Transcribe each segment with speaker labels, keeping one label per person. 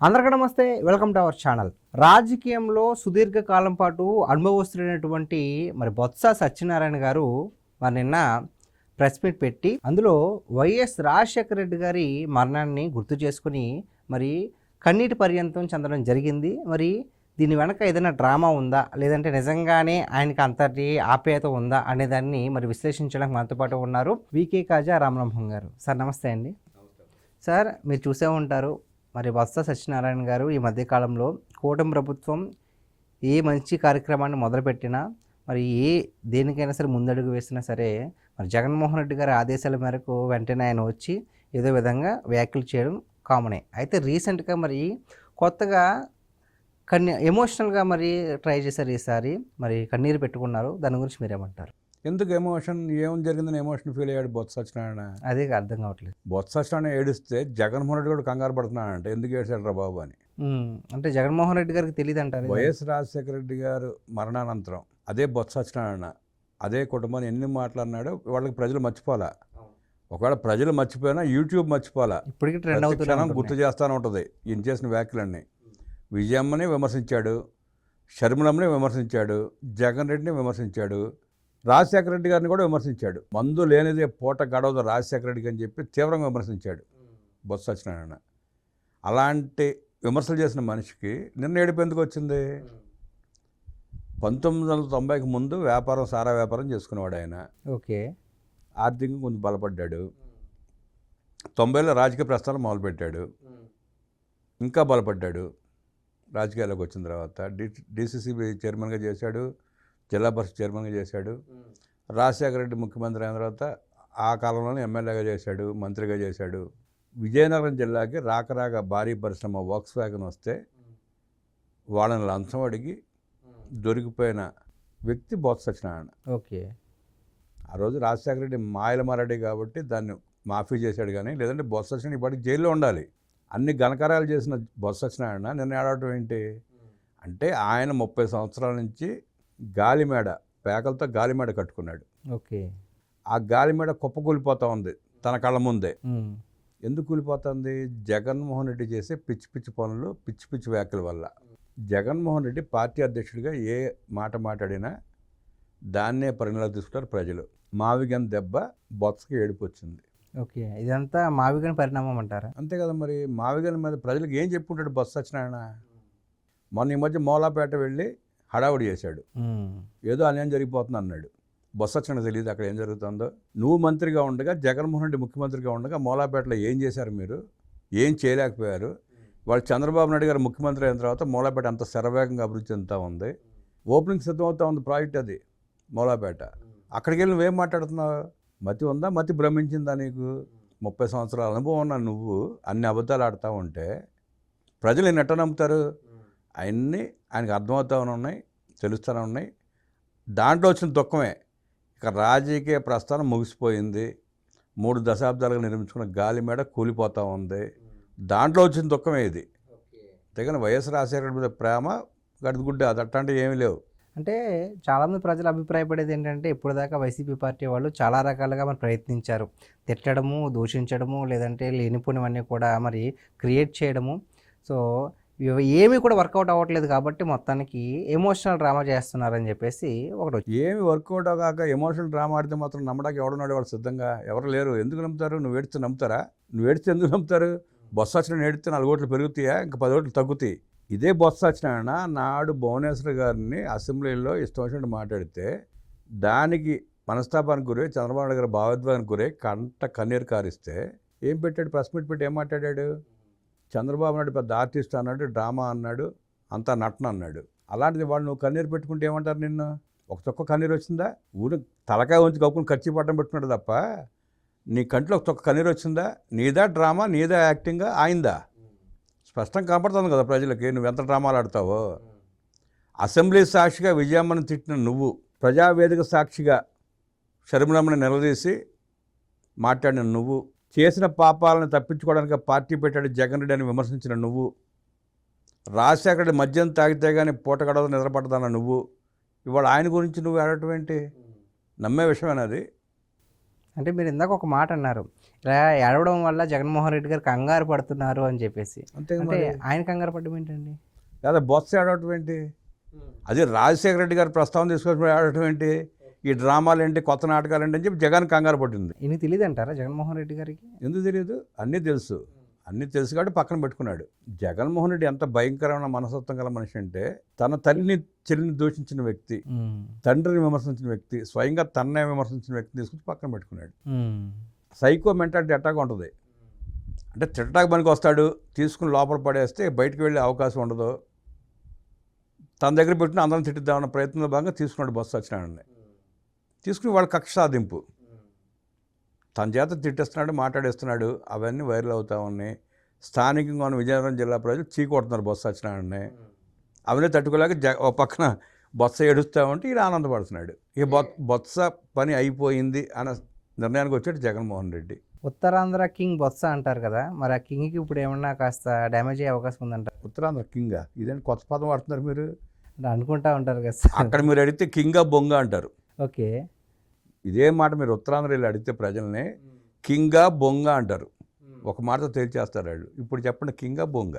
Speaker 1: అందరికీ నమస్తే, welcome to our channel. రాజకీయంలో సుదీర్ఘకాలం పాటు అనుభవస్తున్నటువంటి బొత్స సత్యనారాయణ గారు నిన్న ప్రెస్ మీట్ పెట్టి అందులో వైఎస్ రాజశేఖర రెడ్డి గారి మరణాన్ని గుర్తు చేసుకుని కన్నీటి పర్యంతం చెందడం జరిగింది. దీని వెనక ఏదైనా డ్రామా ఉందా, లేదంటే నిజంగానే ఆయనకి అంతటి ఆప్యాయత ఉందా అనే దాన్ని విశ్లేషించడానికి మనతో పాటు ఉన్నారు వికే కాజా రామబ్రహ్మం గారు. సార్ నమస్తే అండి. సార్, మీరు చూసే ఉంటారు, బొత్స సత్యనారాయణ గారు ఈ మధ్యకాలంలో కూటమి ప్రభుత్వం ఏ మంచి కార్యక్రమాన్ని మొదలుపెట్టినా దేనికైనా సరే ముందడుగు వేసినా సరే జగన్మోహన్ రెడ్డి గారి ఆదేశాల మేరకు వెంటనే ఆయన వచ్చి ఏదో విధంగా వ్యాఖ్యలు చేయడం కామనే. అయితే రీసెంట్గా కొత్తగా ఎమోషనల్గా ట్రై చేశారు. ఈసారి కన్నీరు పెట్టుకున్నారు. దాని గురించి మీరేమంటారు?
Speaker 2: ఎందుకు ఎమోషన్? ఏం జరిగిందని ఎమోషన్ ఫీల్ అయ్యాడు బొత్స సత్యనారాయణ?
Speaker 1: అదే అర్థం కావట్లేదు.
Speaker 2: బొత్స సత్యనారాయణ ఏడిస్తే జగన్మోహన్ రెడ్డి కూడా కంగారు పడుతున్నాడంటే ఎందుకు ఏడ్చాడు రా బాబు అని.
Speaker 1: అంటే జగన్మోహన్ రెడ్డి గారికి తెలియదు అంటారు.
Speaker 2: వైఎస్ రాజశేఖర రెడ్డి గారు మరణానంతరం అదే బొత్స సత్యనారాయణ అదే కుటుంబాన్ని ఎన్ని మాట్లాడినాడో వాళ్ళకి ప్రజలు మర్చిపోలే. ఒకవేళ ప్రజలు మర్చిపోయినా యూట్యూబ్ మర్చిపోలే,
Speaker 1: ఇప్పటికీ ట్రెండ్ అవుతుంది,
Speaker 2: గుర్తు చేస్తూనే ఉంటుంది ఈయన చేసిన వ్యాఖ్యలన్నీ. విజయమ్మని విమర్శించాడు, షర్మిలమ్మని విమర్శించాడు, జగన్ రెడ్డిని విమర్శించాడు, రాజశేఖర రెడ్డి గారిని కూడా విమర్శించాడు. మందు లేనిదే పూట గడవదు రాజశేఖర రెడ్డికి అని చెప్పి తీవ్రంగా విమర్శించాడు బొత్స సత్యనారాయణ. అలాంటి విమర్శలు చేసిన మనిషికి నిన్న ఏడుపు ఎందుకు వచ్చింది? 1990కి ముందు సారా వ్యాపారం చేసుకునేవాడు ఆయన.
Speaker 1: ఓకే,
Speaker 2: ఆర్థికంగా కొంచెం బలపడ్డాడు. 90లో రాజకీయ ప్రస్థానం మొదలుపెట్టాడు, ఇంకా బలపడ్డాడు. రాజకీయాల్లోకి వచ్చిన తర్వాత డిసిసిబి చైర్మన్గా చేశాడు, జిల్లా పరిషత్ చైర్మన్గా చేశాడు. రాజశేఖర రెడ్డి ముఖ్యమంత్రి అయిన తర్వాత ఆ కాలంలోనే ఎమ్మెల్యేగా చేశాడు, మంత్రిగా చేశాడు. విజయనగరం జిల్లాకి రాక భారీ పరిశ్రమ వోక్స్ వ్యాగన్ వస్తే వాళ్ళని లంచం అడిగి దొరికిపోయిన వ్యక్తి బొత్స సత్యనారాయణ.
Speaker 1: ఓకే,
Speaker 2: ఆ రోజు రాజశేఖర రెడ్డి మాయలమారెడ్డి కాబట్టి దాన్ని మాఫీ చేశాడు. కానీ లేదంటే బొత్స సత్యనారాయణ ఇప్పటికి జైల్లో ఉండాలి. అన్ని ఘనకార్యాలు చేసిన బొత్స సత్యనారాయణ నిన్న ఏడవటం ఏంటి అంటే, ఆయన 30 సంవత్సరాల నుంచి గాలిమేడ, పేకలతో గాలిమేడ కట్టుకున్నాడు.
Speaker 1: ఓకే, ఆ
Speaker 2: గాలిమేడ కుప్పకూలిపోతూ ఉంది తన కళ్ళ ముందే. ఎందుకు కూలిపోతుంది? జగన్మోహన్ రెడ్డి చేసే పిచ్చి పిచ్చి పనులు, పిచ్చి పిచ్చి వ్యాఖ్యల వల్ల. జగన్మోహన్ రెడ్డి పార్టీ అధ్యక్షుడిగా ఏ మాట మాట్లాడినా దాన్నే పరిణామాలు తీసుకుంటారు ప్రజలు. మావిగన్ దెబ్బ బొత్సకి ఏడుపు వచ్చింది.
Speaker 1: ఓకే, ఇదంతా మావిగన్ పరిణామం అంటారా?
Speaker 2: అంతే కదా. మరి మావిగన్ మీద ప్రజలకు ఏం చెప్పుకుంటాడు బొత్స సత్యనారాయణ? మొన్న ఈ మధ్య మౌలాపేట వెళ్ళి హడావుడి చేశాడు, ఏదో అన్యాయం జరిగిపోతుంది అన్నాడు. బొత్స సత్యనారాయణ తెలియదు అక్కడ ఏం జరుగుతుందో. నువ్వు మంత్రిగా ఉండగా, జగన్మోహన్ రెడ్డి ముఖ్యమంత్రిగా ఉండగా మౌలాపేటలో ఏం చేశారు మీరు? ఏం చేయలేకపోయారు. వాళ్ళు చంద్రబాబు నాయుడు గారు ముఖ్యమంత్రి అయిన తర్వాత మౌలాపేట అంత శరవేగంగా అభివృద్ధి చెందుతూ ఉంది. ఓపెనింగ్ సిద్ధమవుతూ ఉంది ప్రాజెక్ట్ అది మౌలాపేట. అక్కడికి వెళ్ళి నువ్వేం మాట్లాడుతున్నావు? మతి ఉందా? మతి భ్రమించిందా నీకు? 30 సంవత్సరాల అనుభవం ఉన్న నువ్వు అన్ని అబద్ధాలు ఆడుతూ ఉంటే ప్రజలు ఎట్ట నమ్ముతారు? అవన్నీ ఆయనకు అర్థమవుతానే ఉన్నాయి, తెలుస్తూనే ఉన్నాయి. దాంట్లో వచ్చిన దుఃఖమే. ఇక రాజకీయ ప్రస్థానం ముగిసిపోయింది. 3 దశాబ్దాలుగా నిర్మించుకున్న గాలిమేడ కూలిపోతూ ఉంది. దాంట్లో వచ్చిన దుఃఖమే ఇది. అంతేగాని వైఎస్ రాజశేఖర మీద ప్రేమ గడిగుడ్డ అది అట్లాంటివి ఏమీ లేవు.
Speaker 1: అంటే చాలామంది ప్రజలు అభిప్రాయపడేది ఏంటంటే, ఇప్పటిదాకా వైసీపీ పార్టీ వాళ్ళు చాలా రకాలుగా ప్రయత్నించారు. తిట్టడము, దూషించడము, లేదంటే లేనిపోనివన్నీ కూడా క్రియేట్ చేయడము. సో ఏమీ కూడా వర్కౌట్ అవ్వట్లేదు కాబట్టి మొత్తానికి ఎమోషనల్ డ్రామా చేస్తున్నారని చెప్పేసి ఒకటి.
Speaker 2: ఏమి వర్కౌట్ కాక ఎమోషనల్ డ్రామా ఆడితే మాత్రం నమ్మడానికి ఎవడున్నాడు? వాడు సిద్ధంగా ఎవరు లేరు. ఎందుకు నమ్ముతారు? నువ్వు ఏడితే నమ్ముతారా? నువ్వు ఏడితే ఎందుకు నమ్ముతారు? బొత్స సత్యనారాయణ ఏడితే 4 ఓట్లు పెరుగుతాయా? ఇంకా 10 ఓట్లు తగ్గుతాయి. ఇదే బొత్స సత్యనారాయణ నాడు భువనేశ్వర్ గారిని అసెంబ్లీలో ఇష్టం వచ్చినట్టు మాట్లాడితే దానికి మనస్తాపానికి గురై, చంద్రబాబు నాయుడు గారి భావోద్వేగానికి గురై కన్నీరు కారిస్తే ఏం పెట్టాడు? ప్రెస్ మీట్ పెట్టి ఏం మాట్లాడాడు? చంద్రబాబు నాయుడు పెద్ద ఆర్టిస్ట్ అన్నాడు, డ్రామా అన్నాడు, అంతా నటన అన్నాడు. అలాంటిది వాళ్ళు నువ్వు కన్నీరు పెట్టుకుంటే ఏమంటారు నిన్ను? ఒక చొక్క కన్నీరు వచ్చిందా? ఊరు తలకాయ ఉంచి కప్పుకుని ఖర్చు పట్టడం పెట్టుకున్నాడు తప్ప నీ కంట్లో ఒక చొక్క కన్నీరు వచ్చిందా? నీదా డ్రామా, నీదా యాక్టింగా, ఆయిందా? స్పష్టంగా కనపడుతుంది కదా ప్రజలకి నువ్వు ఎంత డ్రామాలు ఆడతావో. అసెంబ్లీ సాక్షిగా విజయమ్మని తిట్టిన నువ్వు, ప్రజావేదిక సాక్షిగా షర్మిలమ్మని నిలదీసి మాట్లాడిన నువ్వు, చేసిన పాపాలను తప్పించుకోవడానికి పార్టీ పెట్టాడు జగన్ రెడ్డి అని విమర్శించిన నువ్వు, రాజశేఖర రెడ్డి మద్యం తాగితే కానీ పూట గడవదు నిద్రపడదన్న నువ్వు, ఇవాళ ఆయన గురించి నువ్వు ఆడటం ఏంటి? నమ్మే విషయమేనది.
Speaker 1: అంటే మీరు ఇందాక ఒక మాట అన్నారు, ఇలా ఏడవడం వల్ల జగన్మోహన్ రెడ్డి గారు కంగారు పడుతున్నారు అని చెప్పేసి.
Speaker 2: అంతే
Speaker 1: అంటే
Speaker 2: మరి.
Speaker 1: ఆయన కంగారు పడడం ఏంటండి?
Speaker 2: లేదా బొత్స ఆడటం ఏంటి? అదే రాజశేఖర రెడ్డి గారు ప్రస్తావన తీసుకొని ఆడటం ఏంటి? ఈ డ్రామాలు ఏంటి, కొత్త నాటకాలు ఏంటి అని చెప్పి జగన్ కంగారు పట్టింది.
Speaker 1: ఈయనకి తెలియదు అంటారా జగన్మోహన్ రెడ్డి గారికి?
Speaker 2: ఎందుకు తెలియదు? అన్నీ తెలుసు. అన్నీ తెలుసు కాబట్టి పక్కన పెట్టుకున్నాడు. జగన్మోహన్ రెడ్డి ఎంత భయంకరమైన మనస్తత్వం గల మనిషి అంటే, తన తల్లిని చెల్లిని దూషించిన వ్యక్తి, తండ్రిని విమర్శించిన వ్యక్తి, స్వయంగా తన్నే విమర్శించిన వ్యక్తిని తీసుకొచ్చి పక్కన పెట్టుకున్నాడు. సైకో మెంటాలిటీ అట్టాగా ఉంటుంది. అంటే తిట్టడానికి పనికి వస్తాడు, తీసుకుని లోపల పడేస్తే బయటకు వెళ్ళే అవకాశం ఉండదు. తన దగ్గర పెట్టిన అందరం తిట్టిద్దామన్న ప్రయత్నంలో భాగంగా తీసుకున్నాడు బొత్స సత్యనారాయణని. తీసుకుని వాళ్ళ కక్ష సాధింపు, తన చేత తిట్టేస్తున్నాడు, మాట్లాడేస్తున్నాడు. అవన్నీ వైరల్ అవుతా ఉన్నాయి. స్థానికంగా ఉన్న విజయనగరం జిల్లా ప్రజలు చీకొడుతున్నారు బొత్స సత్యనారాయణని. అవన్నీ తట్టుకోలేక ఓ పక్కన బొత్స ఏడుస్తూ ఉంటే ఈయన ఆనందపడుతున్నాడు. ఈ బొత్స పని అయిపోయింది అన్న నిర్ణయానికి వచ్చాడు జగన్మోహన్ రెడ్డి.
Speaker 1: ఉత్తరాంధ్ర కింగ్ బొత్స అంటారు కదా, మరి ఆ కింగ్కి ఇప్పుడు ఏమన్నా కాస్త డ్యామేజ్ అయ్యే అవకాశం ఉందంటారు?
Speaker 2: ఉత్తరాంధ్ర కింగా? ఇదేంటి కొత్త పదం వాడుతున్నారు మీరు?
Speaker 1: అంటే అనుకుంటా ఉంటారు కదా సార్.
Speaker 2: అక్కడ మీరు అడిగితే కింగా బొంగ అంటారు.
Speaker 1: ఓకే.
Speaker 2: ఇదే మాట మీరు ఉత్తరాంధ్ర వెళ్ళి అడిగితే ప్రజల్ని కింగా బొంగ అంటారు. ఒక మాటతో తేల్చేస్తారు వాళ్ళు. ఇప్పుడు చెప్పండి, కింగా బొంగ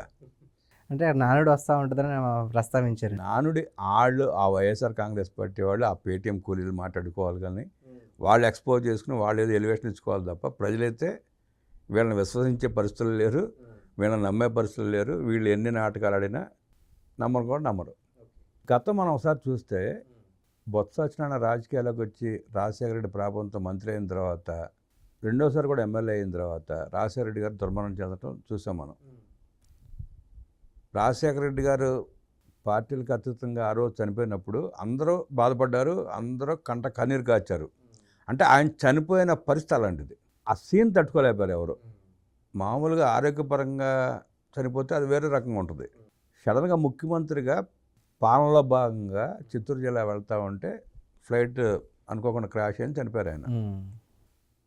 Speaker 1: అంటే నానుడు వస్తూ ఉంటుందని ప్రస్తావించారు.
Speaker 2: నానుడి వాళ్ళు ఆ వైఎస్ఆర్ కాంగ్రెస్ పార్టీ వాళ్ళు ఆ పేటీఎం కూలీలు మాట్లాడుకోవాలి, కానీ వాళ్ళు ఎక్స్పోజ్ చేసుకుని వాళ్ళు ఏదో ఎలివేషన్ ఇచ్చుకోవాలి తప్ప ప్రజలైతే వీళ్ళని విశ్వసించే పరిస్థితులు లేరు, వీళ్ళని నమ్మే పరిస్థితులు లేరు. వీళ్ళు ఎన్ని నాటకాలు ఆడినా నమ్మరు కూడా నమ్మరు. గతం మనం ఒకసారి చూస్తే బొత్స సత్యనారాయణ రాజకీయాల్లోకి వచ్చి రాజశేఖర రెడ్డి ప్రాంతంతో మంత్రి అయిన తర్వాత, రెండోసారి కూడా ఎమ్మెల్యే అయిన తర్వాత రాజశేఖర రెడ్డి గారు దుర్మరణం చెందడం చూసాం మనం. రాజశేఖర రెడ్డి గారు పార్టీలకు అతీతంగా ఆ రోజు చనిపోయినప్పుడు అందరూ బాధపడ్డారు, అందరూ కంట కన్నీరు కాచారు. అంటే ఆయన చనిపోయిన పరిస్థితి అలాంటిది. ఆ సీన్ తట్టుకోలేపారు ఎవరు. మామూలుగా ఆరోగ్యపరంగా చనిపోతే అది వేరే రకంగా ఉంటుంది. సడన్గా ముఖ్యమంత్రిగా పాలనలో భాగంగా చిత్తూరు జిల్లా వెళ్తూ ఉంటే ఫ్లైట్ అనుకోకుండా క్రాష్ అయ్యి చనిపోయారు ఆయన.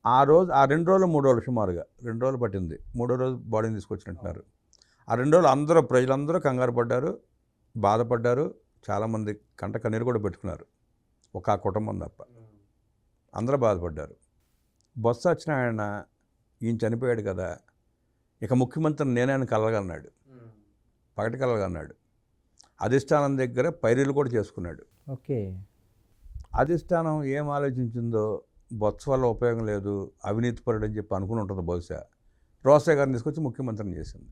Speaker 2: ఆ రోజు ఆ 2 రోజులు 3 రోజులు సుమారుగా 2 రోజులు పట్టింది. 3వ రోజు బాడీని తీసుకొచ్చినట్టున్నారు. ఆ 2 రోజులు అందరూ ప్రజలందరూ కంగారు పడ్డారు, బాధపడ్డారు. చాలామంది కంట కన్నీరు కూడా పెట్టుకున్నారు, ఒక ఆ కుటుంబం తప్ప. అందరూ బాధపడ్డారు. బొత్స సత్యనారాయణ ఈయన చనిపోయాడు కదా, ఇక ముఖ్యమంత్రిని నేనే కలగన్నాడు, పగటి కలగన్నాడు. అధిష్టానం దగ్గర పైరీలు కూడా చేసుకున్నాడు.
Speaker 1: ఓకే.
Speaker 2: అధిష్టానం ఏం ఆలోచించిందో, బొత్స వల్ల ఉపయోగం లేదు, అవినీతిపరుడు అని చెప్పి అనుకుని ఉంటుంది బహుశా. రోసయ్య గారిని తీసుకొచ్చి ముఖ్యమంత్రిని చేసింది.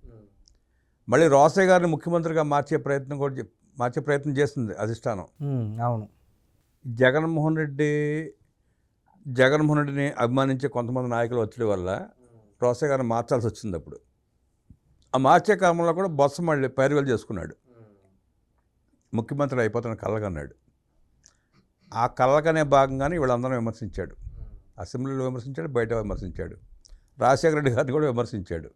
Speaker 2: మళ్ళీ రోసయ్య గారిని ముఖ్యమంత్రిగా మార్చే ప్రయత్నం చేస్తుంది అధిష్టానం.
Speaker 1: అవును.
Speaker 2: జగన్మోహన్ రెడ్డిని అభిమానించే కొంతమంది నాయకుల ఒత్తిడి వల్ల రోసయ్య గారిని మార్చాల్సి వచ్చింది. అప్పుడు ఆ మార్చే క్రమంలో కూడా బొత్స మళ్ళీ పైరువేలు చేసుకున్నాడు. ముఖ్యమంత్రి అయిపోతున్న కళ్ళకన్నాడు. ఆ కళ్ళకనే భాగంగానే వీళ్ళందరూ విమర్శించాడు. అసెంబ్లీలో విమర్శించాడు, బయట విమర్శించాడు. రాజశేఖర రెడ్డి గారిని కూడా విమర్శించాడు.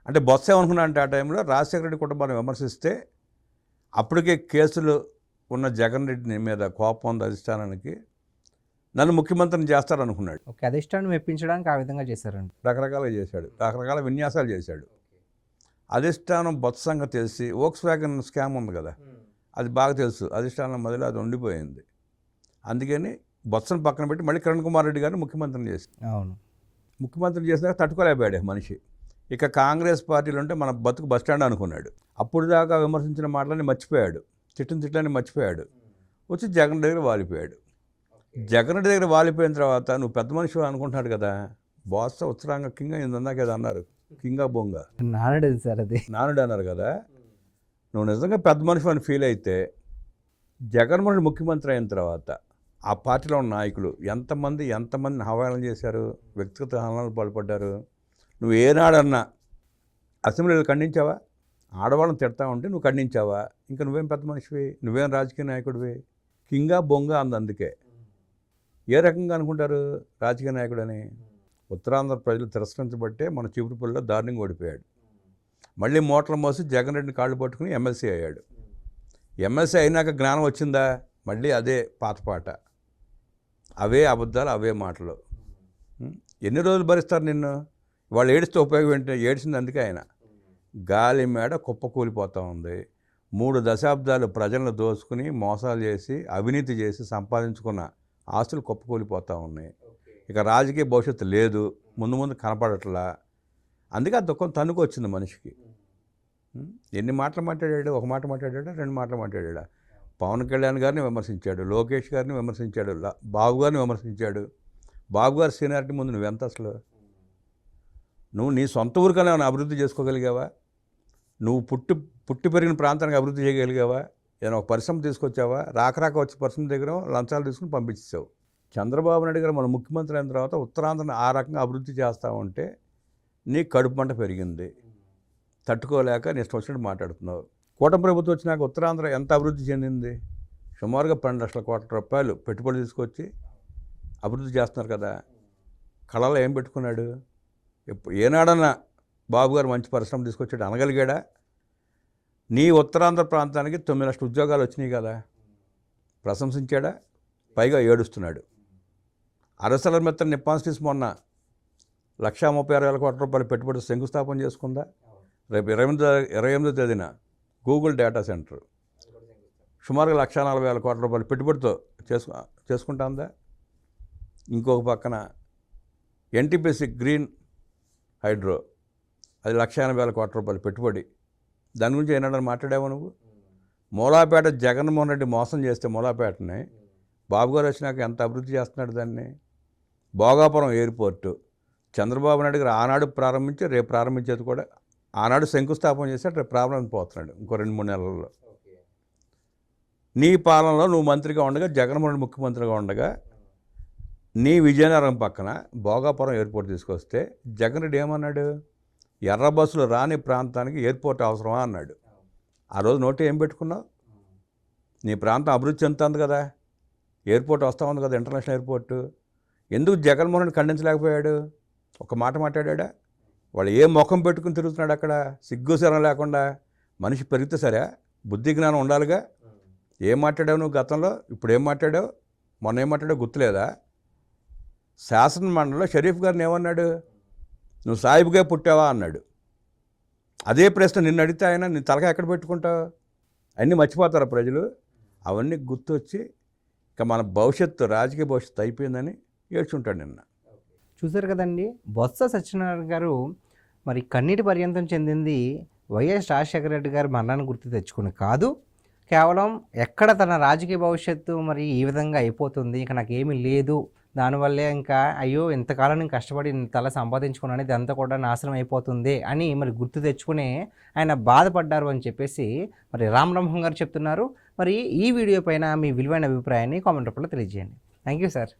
Speaker 2: అంటే బొత్స ఏమనుకున్నా అంటే ఆ టైంలో రాజశేఖర రెడ్డి కుటుంబాన్ని విమర్శిస్తే అప్పటికే కేసులు ఉన్న జగన్ రెడ్డి మీద కోపం ఉంది అధిష్టానానికి, నన్ను ముఖ్యమంత్రిని చేస్తారనుకున్నాడు.
Speaker 1: ఓకే. అధిష్టానం మెప్పించడానికి ఆ విధంగా చేశారండి.
Speaker 2: రకరకాలుగా చేశాడు, రకరకాల విన్యాసాలు చేశాడు. అధిష్టానం బొత్స సంగతి తెలిసి వోక్స్ వ్యాగన్ స్కామ్ ఉంది కదా, అది బాగా తెలుసు. అధిష్టానం మొదలు అది ఉండిపోయింది. అందుకని బొత్సను పక్కన పెట్టి మళ్ళీ కిరణ్ కుమార్ రెడ్డి గారిని ముఖ్యమంత్రిని చేసి,
Speaker 1: అవును,
Speaker 2: ముఖ్యమంత్రిని చేసినాక తట్టుకోలేకపోయాడు మనిషి. ఇక కాంగ్రెస్ పార్టీలు ఉంటే మన బతుకు బస్టాండ్ అనుకున్నాడు. అప్పుడు దాకా విమర్శించిన మాటలని మర్చిపోయాడు, తిట్లని మర్చిపోయాడు. వచ్చి జగన్ దగ్గర వాలిపోయాడు. జగన్ రెడ్డి దగ్గర వాలిపోయిన తర్వాత నువ్వు పెద్ద మనిషి అనుకుంటున్నాడు కదా, బొత్స ఉత్తరాంగ కింగ్ ఇందాక ఏదో అన్నారు, కింగా బొంగ
Speaker 1: నానుడు సార్, అది
Speaker 2: నానుడు అన్నారు కదా. నువ్వు నిజంగా పెద్ద మనిషి అని ఫీల్ అయితే జగన్మోహన్ ముఖ్యమంత్రి అయిన తర్వాత ఆ పార్టీలో ఉన్న నాయకులు ఎంతమందిని హవాళన చేశారు, వ్యక్తిగత హననాలు పాల్పడ్డారు. నువ్వు ఏనాడన్నా అసెంబ్లీలో ఖండించావా? ఆడవాళ్ళని తిడతా ఉంటే నువ్వు ఖండించావా? ఇంకా నువ్వేం పెద్ద మనిషివి, నువ్వేం రాజకీయ నాయకుడివి? కింగా బొంగ అంది. అందుకే ఏ రకంగా అనుకుంటారు రాజకీయ నాయకుడని? ఉత్తరాంధ్ర ప్రజలు తిరస్కరించబట్టే మన చీపురుపల్లిలో దారుణంగా ఓడిపోయాడు. మళ్ళీ మోటార్లు మోసి జగన్ రెడ్డిని కాళ్ళు పట్టుకుని ఎమ్మెల్సీ అయ్యాడు. ఎమ్మెల్సీ అయినాక జ్ఞానం వచ్చిందా? మళ్ళీ అదే పాతపాట, అవే అబద్ధాలు, అవే మాటలు. ఎన్ని రోజులు భరిస్తారు నిన్ను? వాళ్ళు ఏడిస్తే ఉపయోగం ఏంటి? ఏడిచింది అందుకే ఆయన. గాలి మేడ కుప్పకూలిపోతూ ఉంది. 3 దశాబ్దాలు ప్రజలను దోచుకుని మోసాలు చేసి అవినీతి చేసి సంపాదించుకున్న ఆస్తులు కుప్పకూలిపోతూ ఉన్నాయి. ఇక రాజకీయ భవిష్యత్తు లేదు, ముందు ముందు కనపడట్లా. అందుకే ఆ దుఃఖం తన్నుకు వచ్చింది మనిషికి. ఎన్ని మాటలు మాట్లాడాడు? ఒక మాట మాట్లాడాడా, 2 మాటలు మాట్లాడాడా? పవన్ కళ్యాణ్ గారిని విమర్శించాడు, లోకేష్ గారిని విమర్శించాడు, బాబు గారిని విమర్శించాడు. బాబు గారి సీనియారిటీ ముందు నువ్వెంత అసలు? నువ్వు నీ సొంత ఊరికనే అభివృద్ధి చేసుకోగలిగావా? నువ్వు పుట్టి పెరిగిన ప్రాంతానికి అభివృద్ధి చేయగలిగావా? ఏదైనా ఒక పరిశ్రమ తీసుకొచ్చావా? రాక వచ్చే పరిశ్రమ దగ్గర లంచాలు తీసుకుని పంపించేసావు. చంద్రబాబు నాయుడు గారు మన ముఖ్యమంత్రి అయిన తర్వాత ఉత్తరాంధ్రని ఆ రకంగా అభివృద్ధి చేస్తా ఉంటే నీ కడుపు మంట పెరిగింది, తట్టుకోలేక నీ ఇష్టం వచ్చినట్టు మాట్లాడుతున్నావు. కూటమి ప్రభుత్వం వచ్చినాక ఉత్తరాంధ్ర ఎంత అభివృద్ధి చెందింది? సుమారుగా 12 లక్షల కోట్ల రూపాయలు పెట్టుబడి తీసుకొచ్చి అభివృద్ధి చేస్తున్నారు కదా. కళలో ఏం పెట్టుకున్నాడు? ఏనాడన్నా బాబు గారు మంచి పరిశ్రమ తీసుకొచ్చాడు అనగలిగాడా? నీ ఉత్తరాంధ్ర ప్రాంతానికి 9 లక్షల ఉద్యోగాలు వచ్చినాయి కదా, ప్రశంసించాడా? పైగా ఏడుస్తున్నాడు. అరసల మెత్తని నిప్పాన్ స్టీల్స్ మొన్న 1,36,000 కోట్ల రూపాయలు పెట్టుబడి శంకుస్థాపన చేసుకుందా? రేపు 28వ తేదీన గూగుల్ డేటా సెంటర్ సుమారుగా 1,40,000 కోట్ల రూపాయలు పెట్టుబడితో చేసుకుంటుందా? ఇంకొక పక్కన ఎన్టీపీసీ గ్రీన్ హైడ్రో, అది 1,80,000 కోట్ల రూపాయలు పెట్టుబడి. దాని గురించి ఏనాడని మాట్లాడావు నువ్వు? మూలాపేట జగన్మోహన్ రెడ్డి మోసం చేస్తే మూలాపేటని బాబు గారు వచ్చినాక ఎంత అభివృద్ధి చేస్తున్నాడు దాన్ని. భోగాపురం ఎయిర్పోర్టు చంద్రబాబు నాయుడు గారు ఆనాడు ప్రారంభించి రేపు ప్రారంభించేది కూడా, ఆనాడు శంకుస్థాపన చేశాడు, రేపు ప్రారంభించిపోతున్నాడు ఇంకో 2-3 నెలల్లో. నీ పాలనలో నువ్వు మంత్రిగా ఉండగా, జగన్మోహన్ రెడ్డి ముఖ్యమంత్రిగా ఉండగా, నీ విజయనగరం పక్కన భోగాపురం ఎయిర్పోర్ట్ తీసుకొస్తే జగన్ రెడ్డి ఏమన్నాడు? ఎర్ర బస్సులు రాని ప్రాంతానికి ఎయిర్పోర్ట్ అవసరమా అన్నాడు. ఆ రోజు నోటి ఏం పెట్టుకున్నావు? నీ ప్రాంతం అభివృద్ధి చెందుతుంది కదా, ఎయిర్పోర్ట్ వస్తూ ఉంది కదా, ఇంటర్నేషనల్ ఎయిర్పోర్టు. ఎందుకు జగన్మోహన్ రెడ్డి ఖండించలేకపోయాడు? ఒక మాట మాట్లాడా? వాళ్ళు ఏ ముఖం పెట్టుకుని తిరుగుతున్నాడు అక్కడ, సిగ్గుశరం లేకుండా. మనిషి పెరిగితే సరే బుద్ధి జ్ఞానం ఉండాలిగా. ఏం మాట్లాడావు నువ్వు గతంలో? ఇప్పుడు ఏం మాట్లాడావు? మొన్న ఏం మాట్లాడావు గుర్తులేదా? శాసన మండలిలో షరీఫ్ గారిని ఏమన్నాడు? నువ్వు సాయిబుగా పుట్టావా అన్నాడు. అదే ప్రశ్న నిన్ను అడిగితే ఆయన నీ తలకాయ ఎక్కడ పెట్టుకుంటావు? అన్నీ మర్చిపోతారు ప్రజలు. అవన్నీ గుర్తొచ్చి ఇక మన భవిష్యత్తు, రాజకీయ భవిష్యత్తు అయిపోయిందని ఏడ్చుంటాడు నిన్న.
Speaker 1: చూశారు కదండి, బొత్స సత్యనారాయణ గారు మరి కన్నీటి పర్యంతం చెందింది వైఎస్ రాజశేఖర రెడ్డి గారి మరణాన్ని గుర్తు తెచ్చుకుని కాదు, కేవలం ఎక్కడ తన రాజకీయ భవిష్యత్తు మరి ఈ విధంగా అయిపోతుంది, ఇక నాకేమీ లేదు, దానివల్లే ఇంకా అయ్యో ఇంతకాలం నేను కష్టపడి ఇంతలా సంపాదించుకున్నాను, ఇదంతా కూడా నాశనం అయిపోతుంది అని మరి గుర్తు తెచ్చుకునే ఆయన బాధపడ్డారు అని చెప్పేసి మరి రామ్ బ్రహ్మం గారు చెప్తున్నారు. మరి ఈ వీడియో పైన మీ విలువైన అభిప్రాయాన్ని కామెంట్ రూపంలో తెలియజేయండి. Thank you sir.